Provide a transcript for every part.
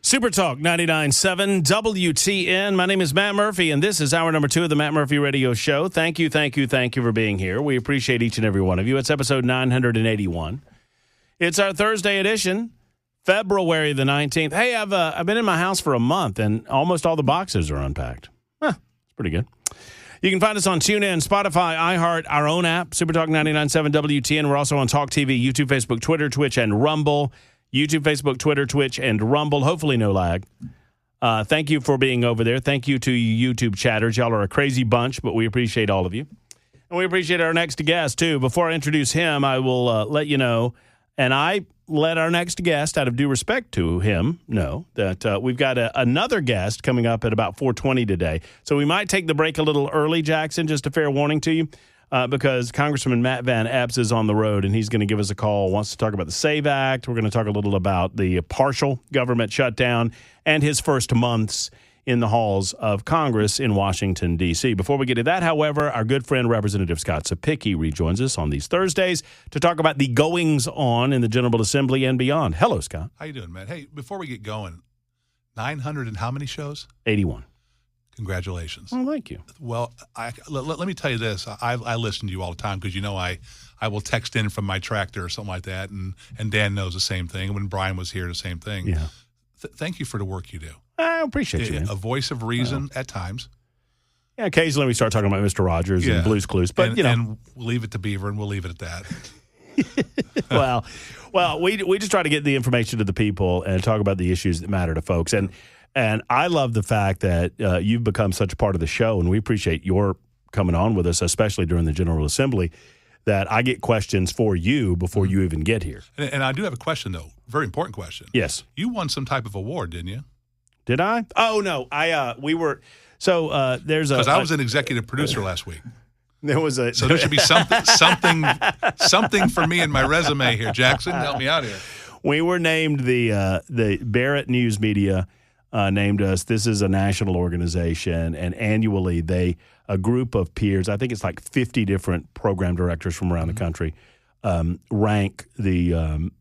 Super Talk 99.7 WTN. My name is Matt Murphy, and this is hour number 2 of the Matt Murphy Radio Show. Thank you for being here. We appreciate each and every one of you. It's episode 981. It's our Thursday edition, February the 19th. Hey, I've been in my house for a month, and almost all the boxes are unpacked. It's pretty good. You can find us on TuneIn, Spotify, iHeart, our own app, Super Talk 99.7 WTN. We're also on Talk TV, YouTube, Facebook, Twitter, Twitch, and Rumble. YouTube, Facebook, Twitter, Twitch, and Rumble. Hopefully no lag. Thank you for being over there. Thank you to you YouTube chatters. Y'all are a crazy bunch, but we appreciate all of you. And we appreciate our next guest, too. Before I introduce him, I will let you know, and I let our next guest, out of due respect to him, know that we've got another guest coming up at about 4:20 today. So we might take the break a little early, Jackson, just a fair warning to you. Because Congressman Matt Van Epps is on the road, and he's going to give us a call, wants to talk about the SAVE Act. We're going to talk a little about the partial government shutdown and his first months in the halls of Congress in Washington, D.C. Before we get to that, however, our good friend Representative Scott Cepicky rejoins us on these Thursdays to talk about the goings-on in the General Assembly and beyond. Hello, Scott. How you doing, Matt? Hey, before we get going, 900 and how many shows? 81. Congratulations. Oh, thank you. Well, let me tell you this. I listen to you all the time because, you know, I will text in from my tractor or something like that, and Dan knows the same thing. When Brian was here, the same thing. Yeah. Thank you for the work you do. I appreciate you, man. A voice of reason at times. Yeah, occasionally we start talking about Mr. Rogers and Blue's Clues, but, and we'll leave it to Beaver, and we'll leave it at well, that. we just try to get the information to the people and talk about the issues that matter to folks. And I love the fact that you've become such a part of the show, and we appreciate your coming on with us, especially during the General Assembly, that I get questions for you before you even get here. And I do have a question, though. Very important question. Yes. You won some type of award, didn't you? Did I? Oh, no. We were – so there's a – because I was an executive producer last week. There was a – so there should be something for me in my resume here. Jackson, help me out here. We were named the Barrett News Media named us. This is a national organization, and annually a group of peers, I think it's like 50 different program directors from around the country, rank the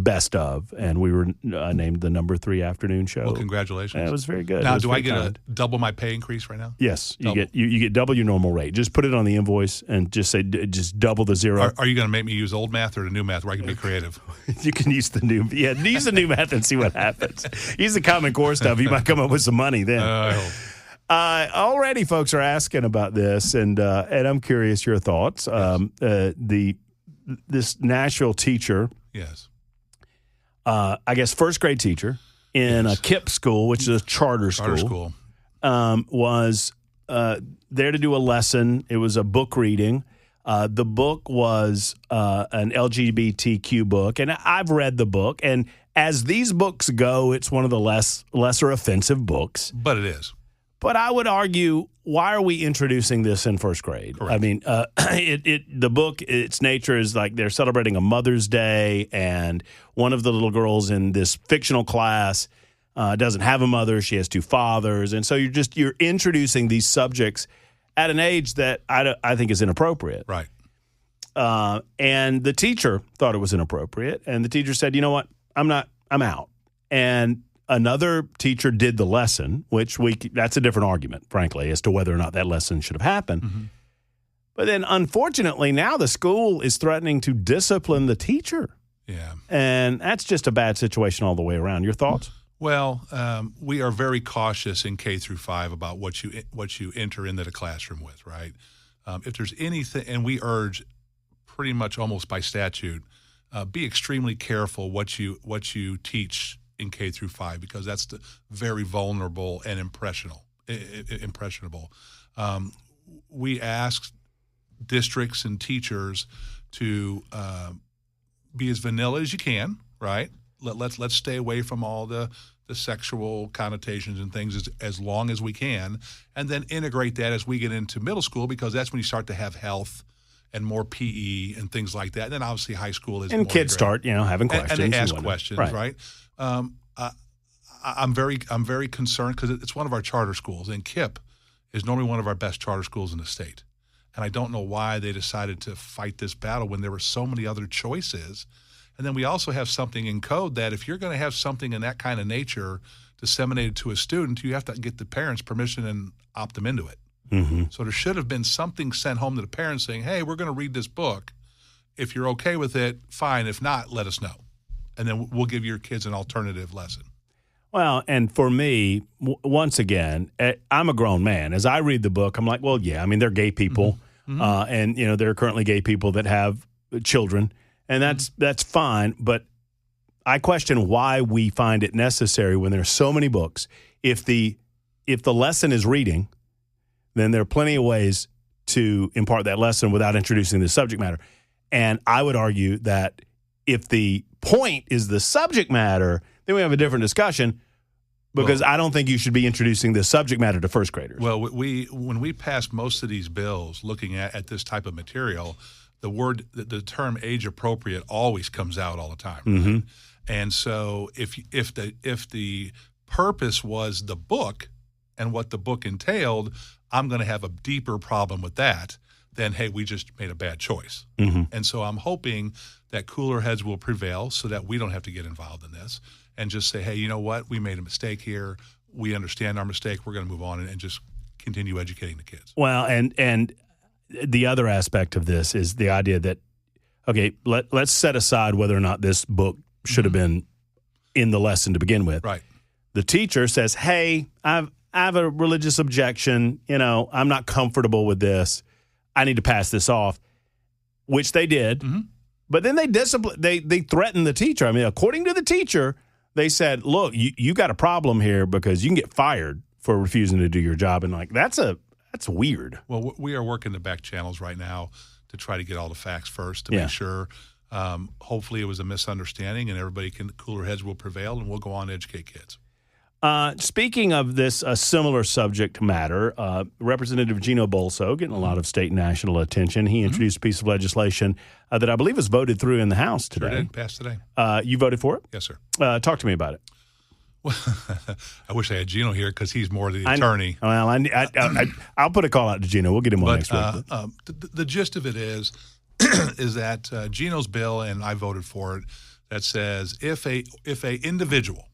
best of, and we were named the number 3 afternoon show. Well, congratulations. Yeah, it was very good. Now, do I get a double my pay increase right now? Yes, you get double your normal rate. Just put it on the invoice and just say just double the zero. Are you going to make me use old math or the new math where I can be creative? You can use the new math and see what happens. Use the Common Core stuff. You might come up with some money then. I hope. Already folks are asking about this, and I'm curious your thoughts. Yes. This Nashville teacher, yes, I guess first grade teacher in a KIPP school, which is a charter school. Was there to do a lesson. It was a book reading. The book was an LGBTQ book, and I've read the book. And as these books go, it's one of the lesser offensive books. But it is. But I would argue, why are we introducing this in first grade? Correct. I mean, the book, its nature is like they're celebrating a Mother's Day, and one of the little girls in this fictional class doesn't have a mother; she has 2 fathers, and so you're introducing these subjects at an age that I think is inappropriate. Right. And the teacher thought it was inappropriate, and the teacher said, "You know what? I'm out." And another teacher did the lesson, which that's a different argument, frankly, as to whether or not that lesson should have happened. Mm-hmm. But then, unfortunately, now the school is threatening to discipline the teacher. Yeah. And that's just a bad situation all the way around. Your thoughts? Well, we are very cautious in K through 5 about what you enter into the classroom with, right? If there's anything, and we urge pretty much almost by statute, be extremely careful what you teach in K through 5, because that's very vulnerable and impressionable. We ask districts and teachers to be as vanilla as you can, right? Let's stay away from all the sexual connotations and things as long as we can, and then integrate that as we get into middle school, because that's when you start to have health and more PE and things like that. And then obviously high school is, and more kids start having questions and they ask questions, right? I'm very concerned because it's one of our charter schools, and KIPP is normally one of our best charter schools in the state. And I don't know why they decided to fight this battle when there were so many other choices. And then we also have something in code that if you're going to have something in that kind of nature disseminated to a student, you have to get the parents' permission and opt them into it. Mm-hmm. So there should have been something sent home to the parents saying, hey, we're going to read this book. If you're okay with it, fine. If not, let us know. And then we'll give your kids an alternative lesson. Well, and for me, once again, I'm a grown man. As I read the book, I'm like, well, yeah, I mean, they're gay people. Mm-hmm. And, there are currently gay people that have children. And that's fine. But I question why we find it necessary when there's so many books. If the lesson is reading, then there are plenty of ways to impart that lesson without introducing the subject matter. And I would argue that if the point is the subject matter, then we have a different discussion because I don't think you should be introducing the subject matter to first graders. Well, when we pass most of these bills looking at this type of material, the term age appropriate always comes out all the time. Right? Mm-hmm. And so if the purpose was the book and what the book entailed, I'm going to have a deeper problem with that than, hey, we just made a bad choice. Mm-hmm. And so I'm hoping that cooler heads will prevail so that we don't have to get involved in this and just say, hey, you know what? We made a mistake here. We understand our mistake. We're going to move on and just continue educating the kids. Well, and the other aspect of this is the idea that, okay, let's set aside whether or not this book should have been in the lesson to begin with. Right. The teacher says, hey, I have a religious objection. I'm not comfortable with this. I need to pass this off, which they did. Mm-hmm. But then they threatened the teacher. I mean, according to the teacher, they said, look, you got a problem here because you can get fired for refusing to do your job. And like, that's weird. Well, we are working the back channels right now to try to get all the facts first to make sure. Hopefully it was a misunderstanding and cooler heads will prevail and we'll go on to educate kids. Speaking of this similar subject matter, Representative Gino Bolso getting a lot of state and national attention. He introduced a piece of legislation that I believe was voted through in the House today. Sure did. Passed today. You voted for it? Yes, sir. Talk to me about it. Well, I wish I had Gino here because he's more the attorney. I'll put a call out to Gino. We'll get him on next week. The gist of it is that Gino's bill, and I voted for it, that says if a individual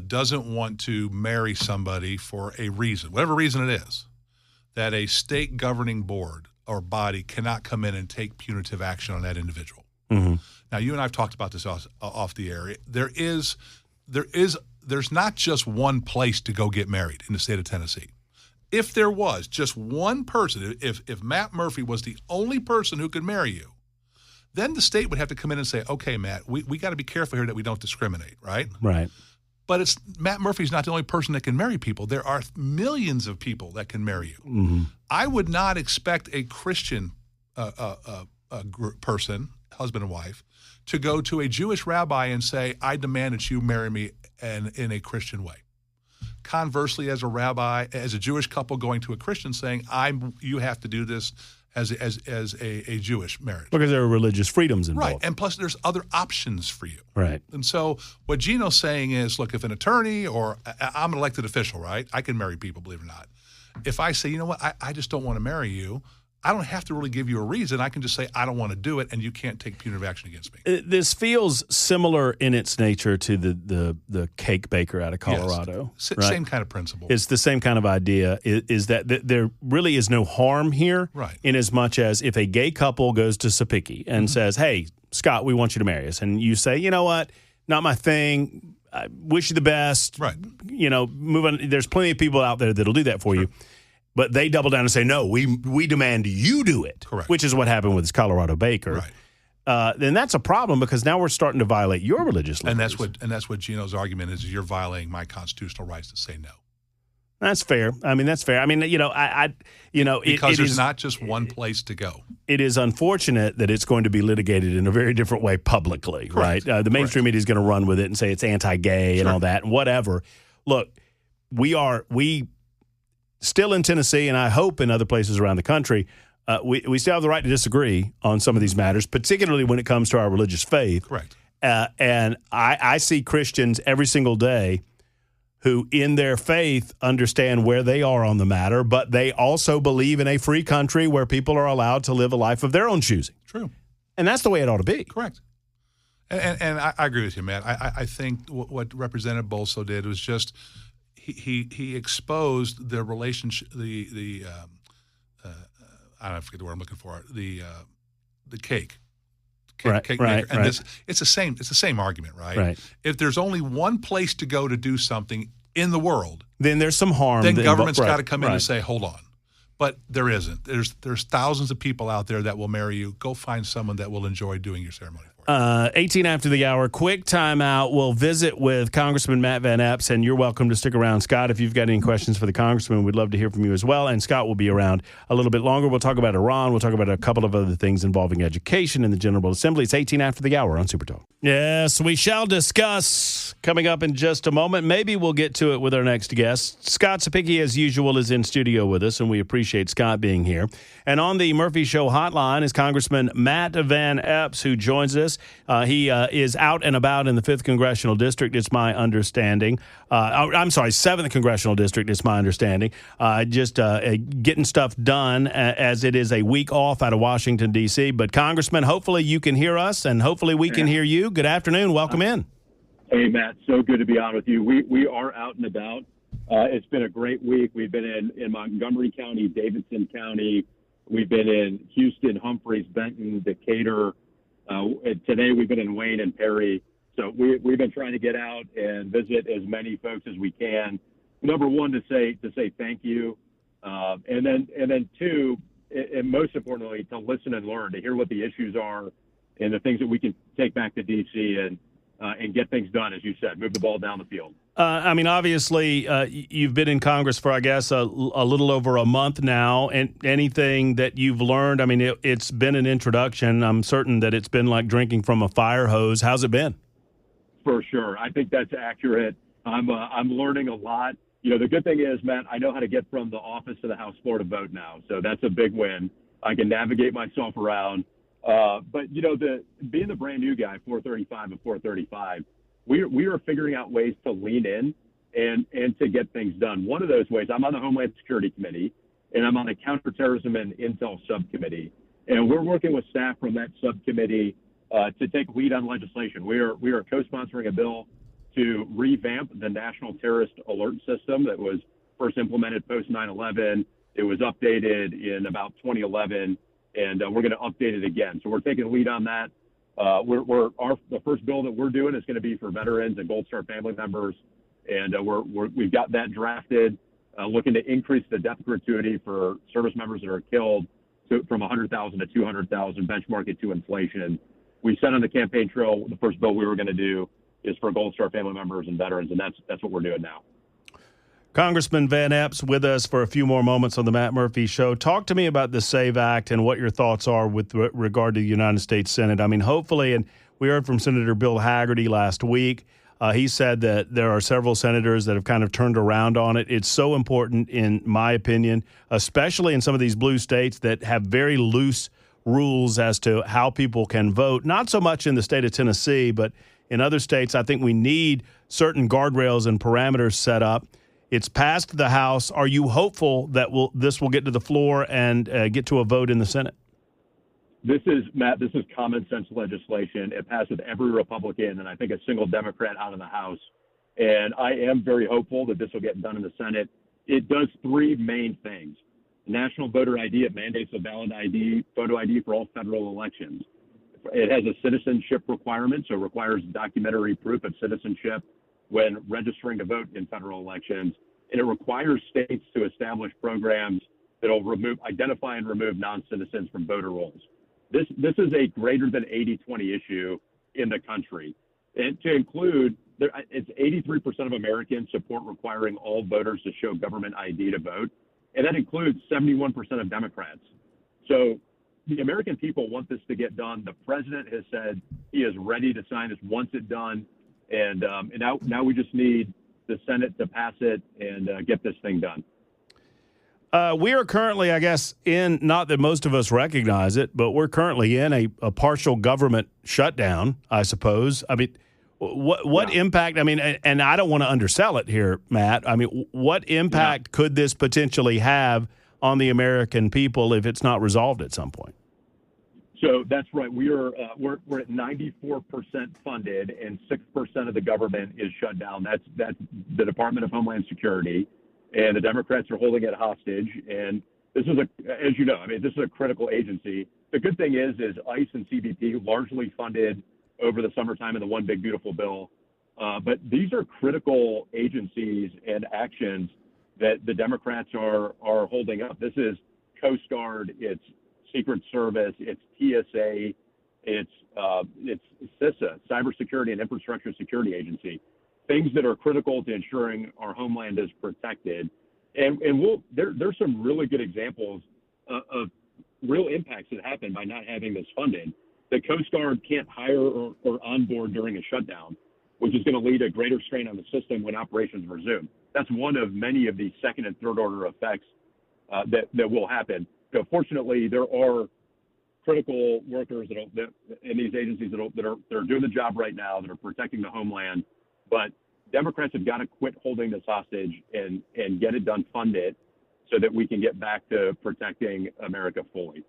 doesn't want to marry somebody for a reason, whatever reason it is, that a state governing board or body cannot come in and take punitive action on that individual. Mm-hmm. Now, you and I have talked about this off the air. There's not just one place to go get married in the state of Tennessee. If there was just one person, if Matt Murphy was the only person who could marry you, then the state would have to come in and say, okay, Matt, we got to be careful here that we don't discriminate, right? Right. But Matt Murphy's not the only person that can marry people. There are millions of people that can marry you. Mm-hmm. I would not expect a Christian person, husband and wife, to go to a Jewish rabbi and say, I demand that you marry me in a Christian way. Conversely, as a Jewish couple going to a Christian saying, you have to do this as a Jewish marriage. Because there are religious freedoms involved. Right, and plus there's other options for you. Right. And so what Gino's saying is, look, if an attorney or I'm an elected official, right, I can marry people, believe it or not. If I say, you know what, I just don't want to marry you, I don't have to really give you a reason. I can just say, I don't want to do it, and you can't take punitive action against me. This feels similar in its nature to the cake baker out of Colorado. Yes. Right? Same kind of principle. It's the same kind of idea, is that there really is no harm here, right, in as much as if a gay couple goes to Cepicky and says, hey, Scott, we want you to marry us. And you say, you know what, not my thing. I wish you the best. Right. Move on. There's plenty of people out there that'll do that for you. But they double down and say, no, we demand you do it. Correct. Which is what happened with this Colorado baker. Right. Then that's a problem because now we're starting to violate your religious liberties. And that's what Gino's argument is you're violating my constitutional rights to say no. That's fair. I mean, that's fair. I mean, because there's not just one place to go. It is unfortunate that it's going to be litigated in a very different way publicly, Correct. right? The mainstream media is going to run with it and say it's anti-gay and all that and whatever. Look, we still in Tennessee, and I hope in other places around the country, we still have the right to disagree on some of these matters, particularly when it comes to our religious faith. Correct. And I see Christians every single day who in their faith understand where they are on the matter, but they also believe in a free country where people are allowed to live a life of their own choosing. True. And that's the way it ought to be. Correct. And I agree with you, Matt. I think what Representative Bolso did was just he exposed the relationship, I forget the word I'm looking for, the cake. Cake maker. And this, it's the same argument, right? Right. If there's only one place to go to do something in the world, then there's some harm. Then government's got to come in and say, hold on. But there isn't. There's thousands of people out there that will marry you. Go find someone that will enjoy doing your ceremony for you. 18 after the hour, quick timeout. We'll visit with Congressman Matt Van Epps, and you're welcome to stick around. Scott, if you've got any questions for the congressman, we'd love to hear from you as well. And Scott will be around a little bit longer. We'll talk about Iran. We'll talk about a couple of other things involving education in the General Assembly. It's 18 after the hour on Super Talk. Yes, we shall discuss coming up in just a moment. Maybe we'll get to it with our next guest. Scott Cepicky, as usual, is in studio with us, and we appreciate Scott being here. And on the Murphy Show hotline is Congressman Matt Van Epps, who joins us. He is out and about in the 5th Congressional District, it's my understanding. I'm sorry, 7th Congressional District, it's my understanding. Just getting stuff done as it is a week off out of Washington, D.C. But, Congressman, hopefully you can hear us, and hopefully we can hear you. Good afternoon. Welcome in. Hey, Matt. So good to be on with you. We are out and about. It's been a great week. We've been in Montgomery County, Davidson County. We've been in Houston, Humphreys, Benton, Decatur. Today we've been in Wayne and Perry. So we've been trying to get out and visit as many folks as we can. Number one, to say thank you, and then two, and most importantly, to listen and learn, to hear what the issues are and the things that we can take back to D.C. and get things done, as you said, move the ball down the field. I mean, obviously, you've been in Congress for, I guess, a little over a month now. And anything that you've learned, I mean, it's been an introduction. I'm certain that it's been like drinking from a fire hose. How's it been? For sure. I think that's accurate. I'm learning a lot. You know, the good thing is, Matt, I know how to get from the office to the House floor to vote now. So that's a big win. I can navigate myself around. But, you know, being the brand new guy, 435 and 435, we are figuring out ways to lean in and to get things done. One of those ways, I'm on the Homeland Security Committee, and I'm on the Counterterrorism and Intel Subcommittee. And we're working with staff from that subcommittee to take lead on legislation. We are co-sponsoring a bill to revamp the National Terrorist Alert System that was first implemented post 9/11. It was updated in about 2011. And we're going to update it again. So we're taking lead on that. The first bill that we're doing is going to be for veterans and Gold Star family members, and we've got that drafted, looking to increase the death gratuity for service members that are killed from $100,000 to $200,000, benchmark it to inflation. We said on the campaign trail the first bill we were going to do is for Gold Star family members and veterans, and that's what we're doing now. Congressman Van Epps with us for a few more moments on the Matt Murphy Show. Talk to me about the SAVE Act and what your thoughts are with regard to the United States Senate. I mean, hopefully, and we heard from Senator Bill Hagerty last week. He said that there are several senators that have kind of turned around on it. It's so important, in my opinion, especially in some of these blue states that have very loose rules as to how people can vote. Not so much in the state of Tennessee, but in other states, I think we need certain guardrails and parameters set up. It's passed the House. Are you hopeful that this will get to the floor and get to a vote in the Senate? This is common sense legislation. It passed with every Republican and I think a single Democrat out of the House. And I am very hopeful that this will get done in the Senate. It does three main things. National voter ID, it mandates a valid ID, photo ID for all federal elections. It has a citizenship requirement, so it requires documentary proof of citizenship when registering to vote in federal elections, and it requires states to establish programs that will identify and remove non-citizens from voter rolls. This is a greater than 80-20 issue in the country. And to include, it's 83% of Americans support requiring all voters to show government ID to vote, and that includes 71% of Democrats. So the American people want this to get done. The president has said he is ready to sign this once it's done. And now we just need the Senate to pass it and get this thing done. We are currently, I guess, not that most of us recognize it, but we're currently in a partial government shutdown, I suppose. I mean, what impact, I mean, and I don't want to undersell it here, Matt. I mean, what impact could this potentially have on the American people if it's not resolved at some point? So that's right. We're at 94% funded, and 6% of the government is shut down. That's the Department of Homeland Security, and the Democrats are holding it hostage. And this is as you know, this is a critical agency. The good thing is ICE and CBP largely funded over the summertime in the One Big Beautiful Bill. But these are critical agencies and actions that the Democrats are holding up. This is Coast Guard, it's Secret Service, it's TSA, it's CISA, Cybersecurity and Infrastructure Security Agency, things that are critical to ensuring our homeland is protected. And there's some really good examples of real impacts that happen by not having this funded. The Coast Guard can't hire or onboard during a shutdown, which is going to lead to greater strain on the system when operations resume. That's one of many of these second and third order effects that will happen. So fortunately, there are critical workers that in these agencies that are doing the job right now, that are protecting the homeland. But Democrats have got to quit holding this hostage and get it done, fund it, so that we can get back to protecting America fully.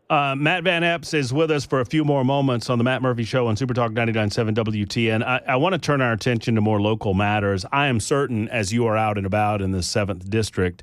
Matt Van Epps is with us for a few more moments on the Matt Murphy Show on Supertalk 99.7 WTN. I want to turn our attention to more local matters. I am certain, as you are out and about in the 7th District,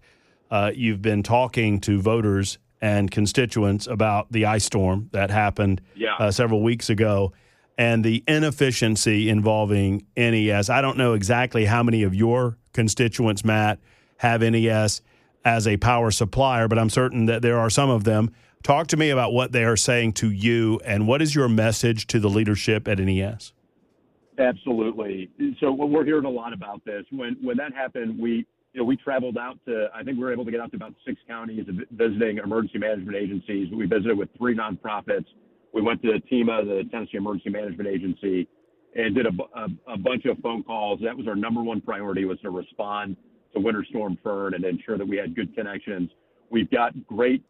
you've been talking to voters and constituents about the ice storm that happened several weeks ago and the inefficiency involving NES. I don't know exactly how many of your constituents, Matt, have NES as a power supplier, but I'm certain that there are some of them. Talk to me about what they are saying to you, and what is your message to the leadership at NES? Absolutely. So we're hearing a lot about this. When that happened, we traveled out to, I think we were able to get out to about 6 counties visiting emergency management agencies. We visited with 3 nonprofits. We went to TEMA, the Tennessee Emergency Management Agency, and did a bunch of phone calls. That was our number one priority, was to respond to Winter Storm Fern and ensure that we had good connections. We've got great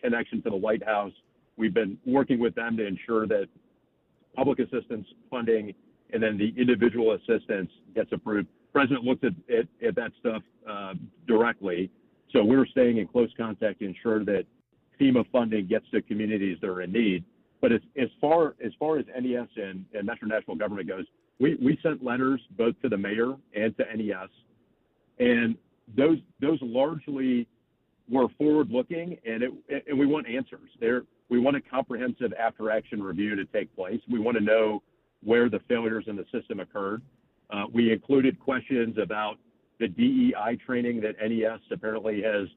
connection to the White House. We've been working with them to ensure that public assistance funding and then the individual assistance gets approved. The President looked at that stuff directly. So we're staying in close contact to ensure that FEMA funding gets to communities that are in need. But as far as NES and Metro National Government goes, we sent letters both to the mayor and to NES, and those largely were forward-looking, and we want answers. We want a comprehensive after-action review to take place. We want to know where the failures in the system occurred. We included questions about the DEI training that NES apparently has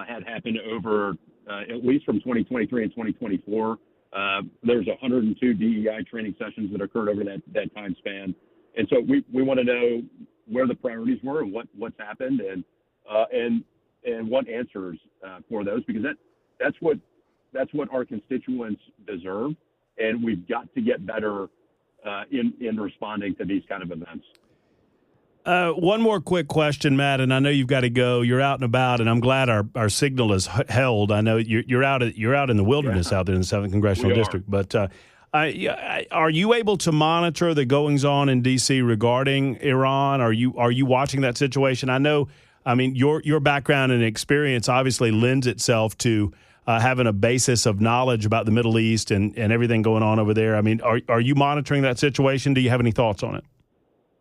had happen over at least from 2023 and 2024. There's 102 DEI training sessions that occurred over that time span. And so we want to know where the priorities were and what's happened and want answers for those, because that's what our constituents deserve, and we've got to get better in responding to these kind of events. One more quick question, Matt, and I know you've got to go. You're out and about, and I'm glad our signal is held. I know you're out in the wilderness out there in the 7th Congressional District. But are you able to monitor the goings on in D.C. regarding Iran? Are you watching that situation? I know. I mean, your background and experience obviously lends itself to having a basis of knowledge about the Middle East and everything going on over there. I mean, are you monitoring that situation? Do you have any thoughts on it?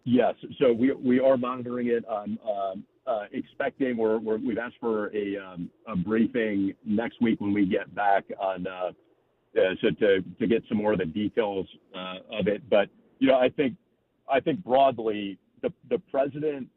Yes. So we are monitoring it. I'm expecting we've asked for a briefing next week when we get back on to get some more of the details of it. But I think broadly the president.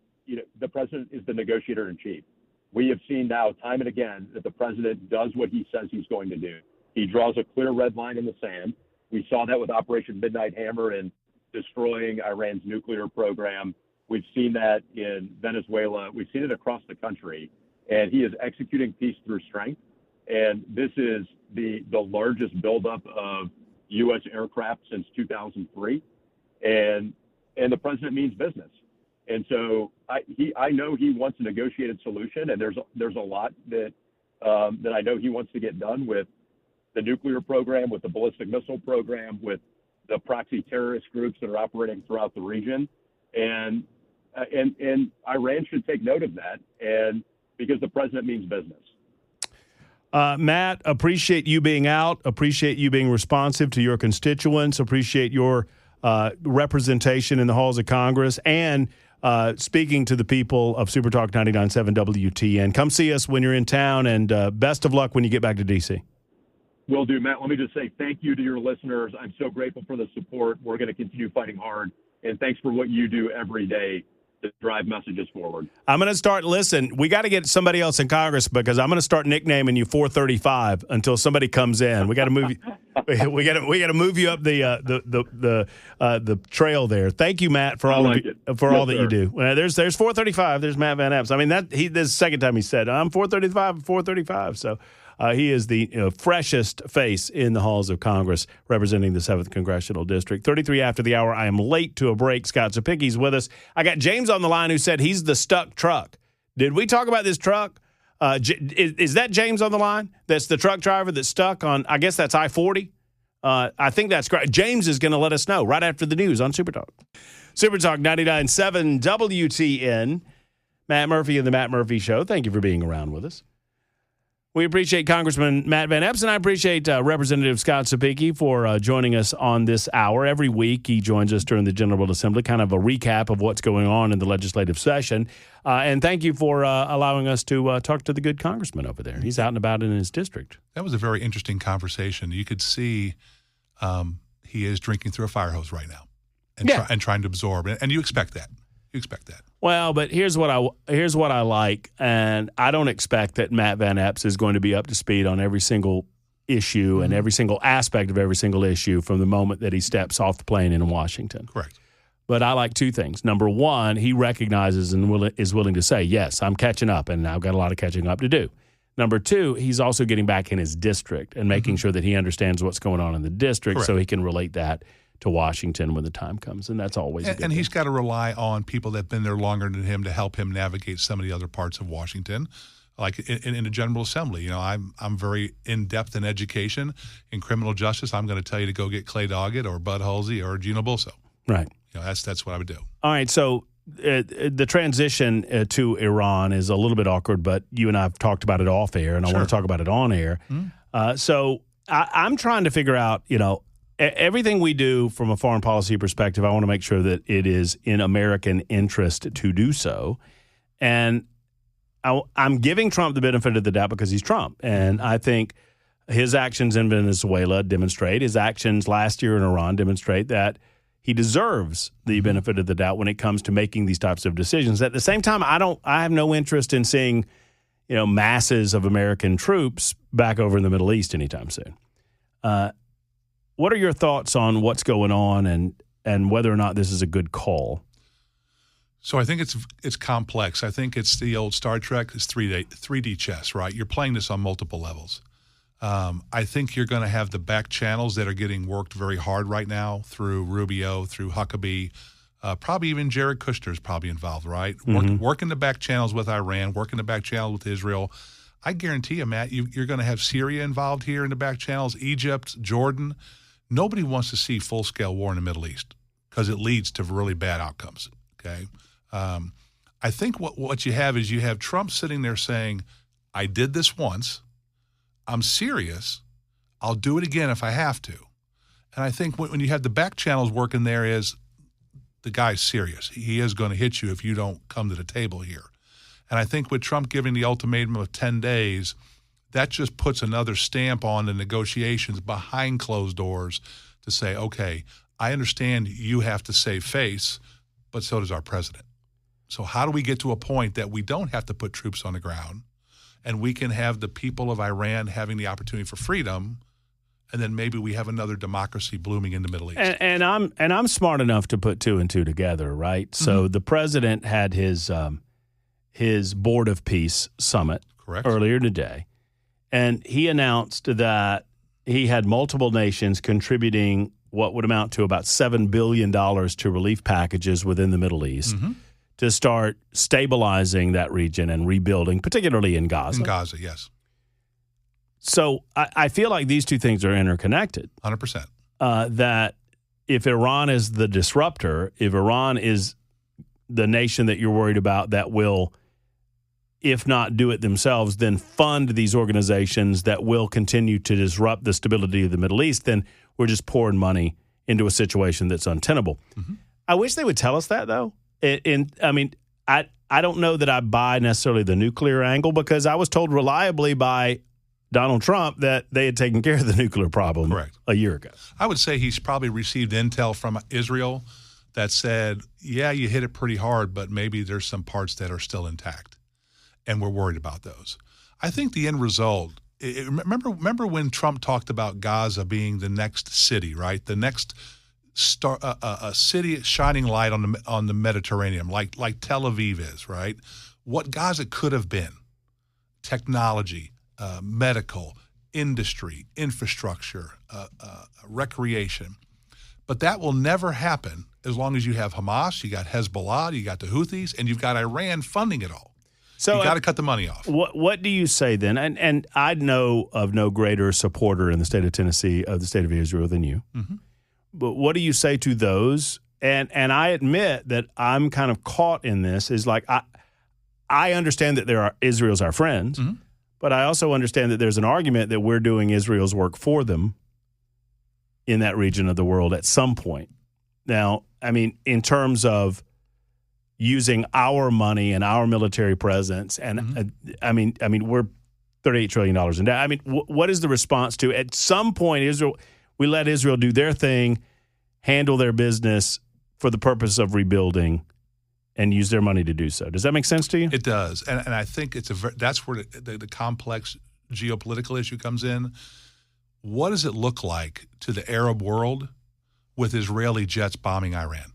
The president is the negotiator in chief. We have seen now time and again that the president does what he says he's going to do. He draws a clear red line in the sand. We saw that with Operation Midnight Hammer and destroying Iran's nuclear program. We've seen that in Venezuela. We've seen it across the country. And he is executing peace through strength. And this is the largest buildup of U.S. aircraft since 2003. And the president means business. And so I know he wants a negotiated solution, and there's a lot that I know he wants to get done with the nuclear program, with the ballistic missile program, with the proxy terrorist groups that are operating throughout the region, and Iran should take note of that, and because the president means business. Matt, appreciate you being out. Appreciate you being responsive to your constituents. Appreciate your representation in the halls of Congress and speaking to the people of Super Talk 99.7 WTN. Come see us when you're in town, and best of luck when you get back to D.C. Will do, Matt. Let me just say thank you to your listeners. I'm so grateful for the support. We're going to continue fighting hard, and thanks for what you do every day to drive messages forward. I'm going to start, listen, we got to get somebody else in Congress because I'm going to start nicknaming you 435 until somebody comes in. We got to move you. We got to move you up the trail there. Thank you, Matt, for all that you do. There's 435. There's Matt Van Epps. I mean, this is the second time he said I'm 435. So he is the freshest face in the halls of Congress representing the 7th Congressional District. 33 after the hour. I am late to a break. Scott Cepicky's with us. I got James on the line who said he's the stuck truck. Did we talk about this truck? Is that James on the line? That's the truck driver that's stuck on, I guess that's I-40? I think that's great. James is going to let us know right after the news on Super Talk. Super Talk 99.7 WTN. Matt Murphy and the Matt Murphy Show. Thank you for being around with us. We appreciate Congressman Matt Van Epps, and I appreciate Representative Scott Cepicky for joining us on this hour. Every week he joins us during the General Assembly, kind of a recap of what's going on in the legislative session. And thank you for allowing us to talk to the good congressman over there. He's out and about in his district. That was a very interesting conversation. You could see he is drinking through a fire hose right now and trying to absorb. And you expect that. Well, but here's what I like, and I don't expect that Matt Van Epps is going to be up to speed on every single issue and every single aspect of every single issue from the moment that he steps off the plane in Washington. Correct. But I like two things. Number one, he recognizes and is willing to say, yes, I'm catching up, and I've got a lot of catching up to do. Number two, he's also getting back in his district and making sure that he understands what's going on in the district so he can relate that to Washington when the time comes, and that's always a good thing. He's got to rely on people that have been there longer than him to help him navigate some of the other parts of Washington, like in the General Assembly. You know, I'm very in-depth in education. In criminal justice, I'm going to tell you to go get Clay Doggett or Bud Halsey or Gino Bulso. Right. You know, that's what I would do. All right, so the transition to Iran is a little bit awkward, but you and I have talked about it off air, and I want to talk about it on air. So I'm trying to figure out, everything we do from a foreign policy perspective, I want to make sure that it is in American interest to do so. And I'm giving Trump the benefit of the doubt because he's Trump. And I think his actions in Venezuela demonstrate, his actions last year in Iran demonstrate that he deserves the benefit of the doubt when it comes to making these types of decisions. At the same time, I have no interest in seeing, masses of American troops back over in the Middle East anytime soon. What are your thoughts on what's going on and whether or not this is a good call? So I think it's complex. I think it's the old Star Trek, it's 3D chess, right? You're playing this on multiple levels. I think you're going to have the back channels that are getting worked very hard right now through Rubio, through Huckabee, probably even Jared Kushner's probably involved, right? Working the back channels with Iran, working the back channel with Israel. I guarantee you, Matt, you're going to have Syria involved here in the back channels, Egypt, Jordan. Nobody wants to see full-scale war in the Middle East because it leads to really bad outcomes, okay? I think what you have is you have Trump sitting there saying, I did this once. I'm serious. I'll do it again if I have to. And I think when you have the back channels working there is the guy's serious. He is going to hit you if you don't come to the table here. And I think with Trump giving the ultimatum of 10 days, that just puts another stamp on the negotiations behind closed doors to say, okay, I understand you have to save face, but so does our president. So how do we get to a point that we don't have to put troops on the ground and we can have the people of Iran having the opportunity for freedom, and then maybe we have another democracy blooming in the Middle East? And I'm smart enough to put two and two together, right? So the president had his Board of Peace summit earlier today. And he announced that he had multiple nations contributing what would amount to about $7 billion to relief packages within the Middle East to start stabilizing that region and rebuilding, particularly in Gaza. In Gaza, yes. So I feel like these two things are interconnected. 100%. That if Iran is the disruptor, if Iran is the nation that you're worried about that will if not do it themselves, then fund these organizations that will continue to disrupt the stability of the Middle East, then we're just pouring money into a situation that's untenable. Mm-hmm. I wish they would tell us that, though. I don't know that I buy necessarily the nuclear angle, because I was told reliably by Donald Trump that they had taken care of the nuclear problem a year ago. I would say he's probably received intel from Israel that said, yeah, you hit it pretty hard, but maybe there's some parts that are still intact, and we're worried about those. I think the end result, remember when Trump talked about Gaza being the next city, right? The next star, a city shining light on the Mediterranean, like Tel Aviv is, right? What Gaza could have been: technology, medical, industry, infrastructure, recreation. But that will never happen as long as you have Hamas, you got Hezbollah, you got the Houthis, and you've got Iran funding it all. So you got to cut the money off. What do you say then? And I know of no greater supporter in the state of Tennessee of the state of Israel than you. Mm-hmm. But what do you say to those? And I admit that I'm kind of caught in this. Is like I understand that Israel's our friends, mm-hmm. but I also understand that there's an argument that we're doing Israel's work for them in that region of the world at some point. Now, I mean, in terms of using our money and our military presence, and mm-hmm. I mean, we're $38 trillion in debt. I mean, what is the response to? At some point, we let Israel do their thing, handle their business for the purpose of rebuilding, and use their money to do so. Does that make sense to you? It does, and I think that's where the complex geopolitical issue comes in. What does it look like to the Arab world with Israeli jets bombing Iran,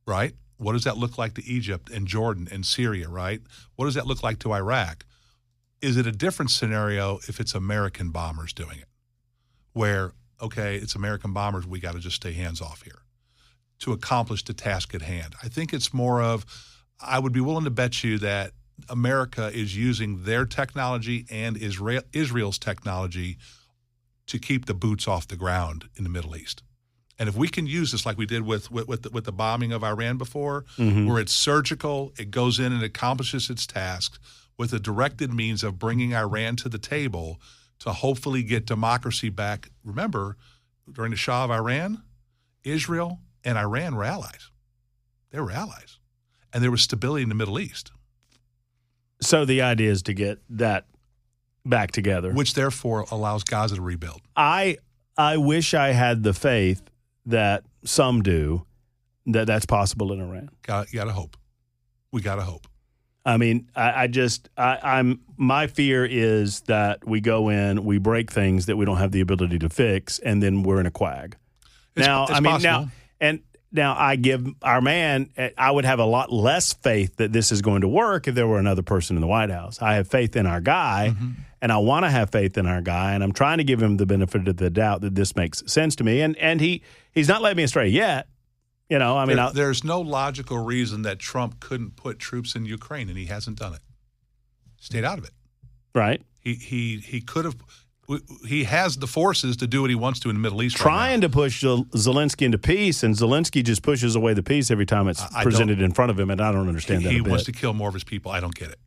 right? What does that look like to Egypt and Jordan and Syria, right? What does that look like to Iraq? Is it a different scenario if it's American bombers doing it, where, okay, it's American bombers, we got to just stay hands off here to accomplish the task at hand? I think it's more of, I would be willing to bet you that America is using their technology and Israel's technology to keep the boots off the ground in the Middle East. And if we can use this like we did with the bombing of Iran before, mm-hmm. where it's surgical, it goes in and accomplishes its task with a directed means of bringing Iran to the table to hopefully get democracy back. Remember, during the Shah of Iran, Israel and Iran were allies. They were allies. And there was stability in the Middle East. So the idea is to get that back together. Which therefore allows Gaza to rebuild. I wish I had the faith that some do, that's possible in Iran. You gotta hope. We gotta hope. I mean, my fear is that we go in, we break things that we don't have the ability to fix, and then we're in a quag. It's possible. Now I give our man, I would have a lot less faith that this is going to work if there were another person in the White House. I have faith in our guy, mm-hmm. and I want to have faith in our guy, and I'm trying to give him the benefit of the doubt that this makes sense to me. And he's not led me astray yet. You know, I mean, there's no logical reason that Trump couldn't put troops in Ukraine, and he hasn't done it. Stayed out of it. Right. He could have. He has the forces to do what he wants to in the Middle East. Trying to push Zelensky into peace, and Zelensky just pushes away the peace every time it's presented in front of him, and I don't understand that. He wants to kill more of his people. I don't get it.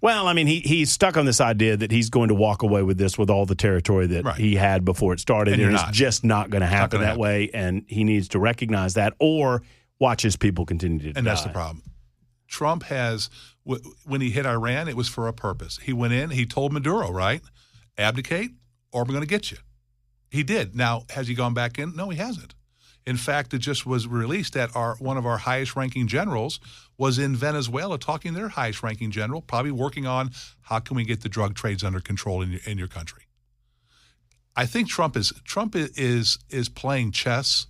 Well, I mean, he's stuck on this idea that he's going to walk away with this with all the territory that he had before it started, and it's just not going to happen that way, and he needs to recognize that or watch his people continue to die. And that's the problem. Trump has, when he hit Iran, it was for a purpose. He went in, he told Maduro, right, abdicate or we're going to get you. He did. Now, has he gone back in? No, he hasn't. In fact, it just was released that one of our highest-ranking generals was in Venezuela talking to their highest-ranking general, probably working on how can we get the drug trades under control in your country. I think Trump is playing chess,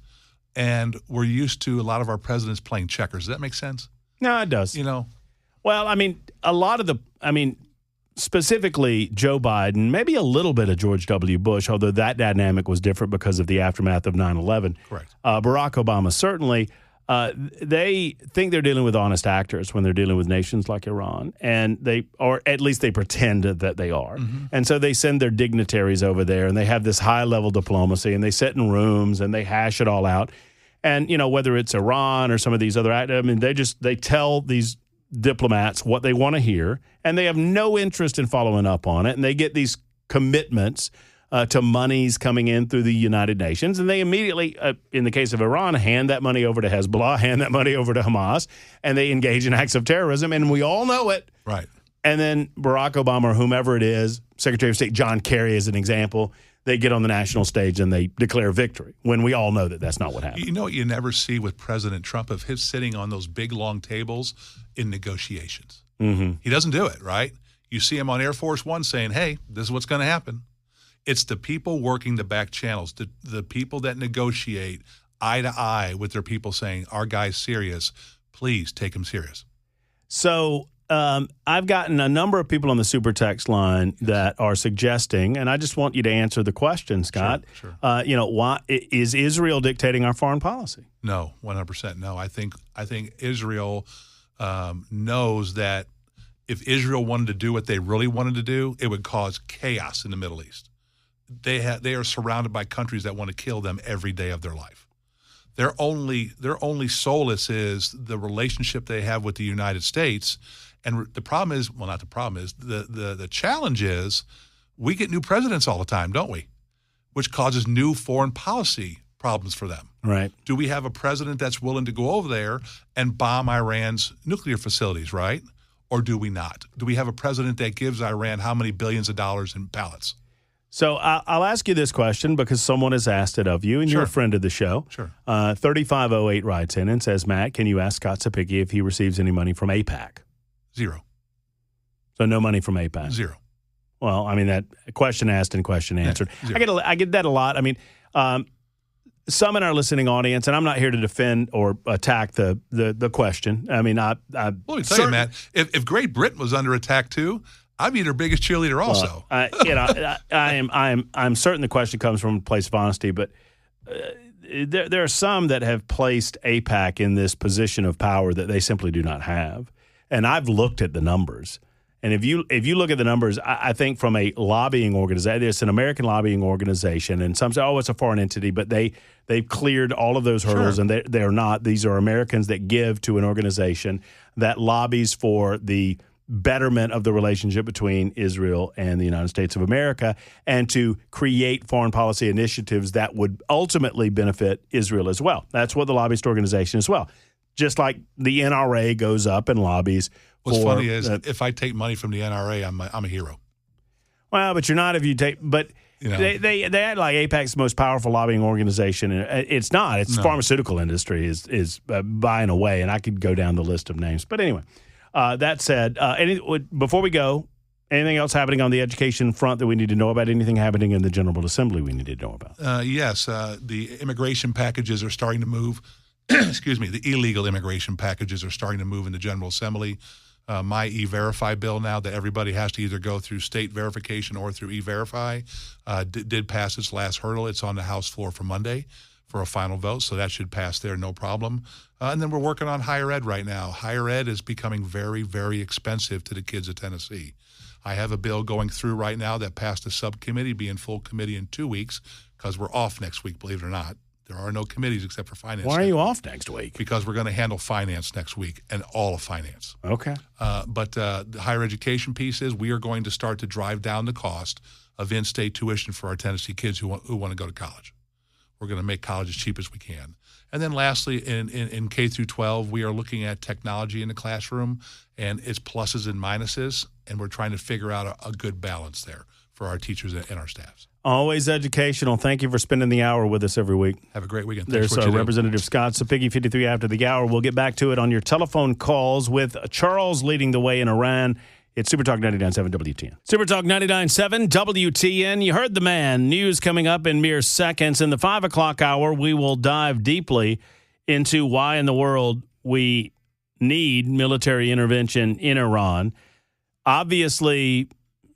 and we're used to a lot of our presidents playing checkers. Does that make sense? No, it does. You know? Well, I mean, specifically Joe Biden, maybe a little bit of George W. Bush, although that dynamic was different because of the aftermath of 9/11. Correct. Barack Obama, certainly, they think they're dealing with honest actors when they're dealing with nations like Iran, or at least they pretend that they are. Mm-hmm. And so they send their dignitaries over there, and they have this high-level diplomacy, and they sit in rooms, and they hash it all out. And, you know, whether it's Iran or some of these other actors, I mean, they tell these diplomats what they want to hear, and they have no interest in following up on it, and they get these commitments to monies coming in through the United Nations, and they immediately, in the case of Iran, hand that money over to Hezbollah, hand that money over to Hamas, and they engage in acts of terrorism, and we all know it. Right. And then Barack Obama or whomever it is, Secretary of State John Kerry as an example, they get on the national stage and they declare victory when we all know that that's not what happened. You know what you never see with President Trump of him sitting on those big, long tables in negotiations. Mm-hmm. He doesn't do it, right? You see him on Air Force One saying, hey, this is what's going to happen. It's the people working the back channels, the people that negotiate eye to eye with their people saying, our guy's serious. Please take him serious. So I've gotten a number of people on the super text line that are suggesting, and I just want you to answer the question, Scott. Sure. Why is Israel dictating our foreign policy? No, 100% no. I think Israel knows that if Israel wanted to do what they really wanted to do, it would cause chaos in the Middle East. They are surrounded by countries that want to kill them every day of their life. Their only solace is the relationship they have with the United States. And the problem is, well, not the problem is, the challenge is we get new presidents all the time, don't we? Which causes new foreign policy problems for them. Right. Do we have a president that's willing to go over there and bomb Iran's nuclear facilities, right? Or do we not? Do we have a president that gives Iran how many billions of dollars in pallets? So I'll ask you this question because someone has asked it of you, and you're a friend of the show. Sure. 3508 writes in and says, Matt, can you ask Scott Cepicky if he receives any money from AIPAC? Zero. So no money from AIPAC? Zero. Well, I mean, that question asked and question answered. Yeah, I get that a lot. I mean, some in our listening audience, and I'm not here to defend or attack the question. I mean, Let me tell you, Matt, if Great Britain was under attack too, I'd be their biggest cheerleader also. I'm certain the question comes from a place of honesty, but there are some that have placed AIPAC in this position of power that they simply do not have. And I've looked at the numbers. And if you look at the numbers, I think from a lobbying organization, it's an American lobbying organization, and some say, oh, it's a foreign entity, but they've cleared all of those hurdles, and they're not. These are Americans that give to an organization that lobbies for the betterment of the relationship between Israel and the United States of America, and to create foreign policy initiatives that would ultimately benefit Israel as well. That's what the lobbyist organization as well. Just like the NRA goes up and lobbies. What's funny is if I take money from the NRA, I'm a hero. Well, but you're not if you take. But they act like AIPAC's the most powerful lobbying organization. It's not. It's the pharmaceutical industry is buying away, and I could go down the list of names. But anyway, that said, before we go, anything else happening on the education front that we need to know about? Anything happening in the General Assembly we need to know about? Yes, the immigration packages are starting to move. Excuse me, the illegal immigration packages are starting to move in the General Assembly. My E-Verify bill now that everybody has to either go through state verification or through E-Verify did pass its last hurdle. It's on the House floor for Monday for a final vote, so that should pass there, no problem. And then we're working on higher ed right now. Higher ed is becoming very, very expensive to the kids of Tennessee. I have a bill going through right now that passed a subcommittee, be in full committee in 2 weeks because we're off next week, believe it or not. There are no committees except for finance. Why are you off next week? Because we're going to handle finance next week and all of finance. Okay. But the higher education piece is we are going to start to drive down the cost of in-state tuition for our Tennessee kids who want to go to college. We're going to make college as cheap as we can. And then lastly, in K through 12, we are looking at technology in the classroom and its pluses and minuses, and we're trying to figure out a good balance there for our teachers and our staffs. Always educational. Thank you for spending the hour with us every week. Have a great weekend. There's Representative Scott Cepicky, 53 after the hour. We'll get back to it on your telephone calls with Charles leading the way in Iran. It's Super Talk 99.7 WTN. Super Talk 99.7 WTN. You heard the man. News coming up in mere seconds. In the 5 o'clock hour, we will dive deeply into why in the world we need military intervention in Iran. Obviously,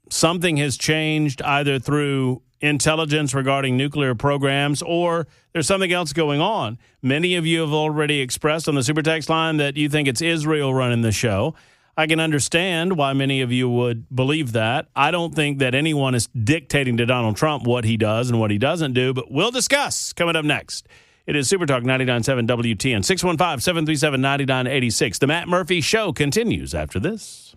something has changed either through intelligence regarding nuclear programs or there's something else going on. Many of you have already expressed on the Super Text line that you think it's Israel running the show. I can understand why many of you would believe that. I don't think that anyone is dictating to Donald Trump what he does and what he doesn't do, but we'll discuss coming up next. It is Super Talk 99.7 WTN, 615-737-9986. The Matt Murphy Show continues after this.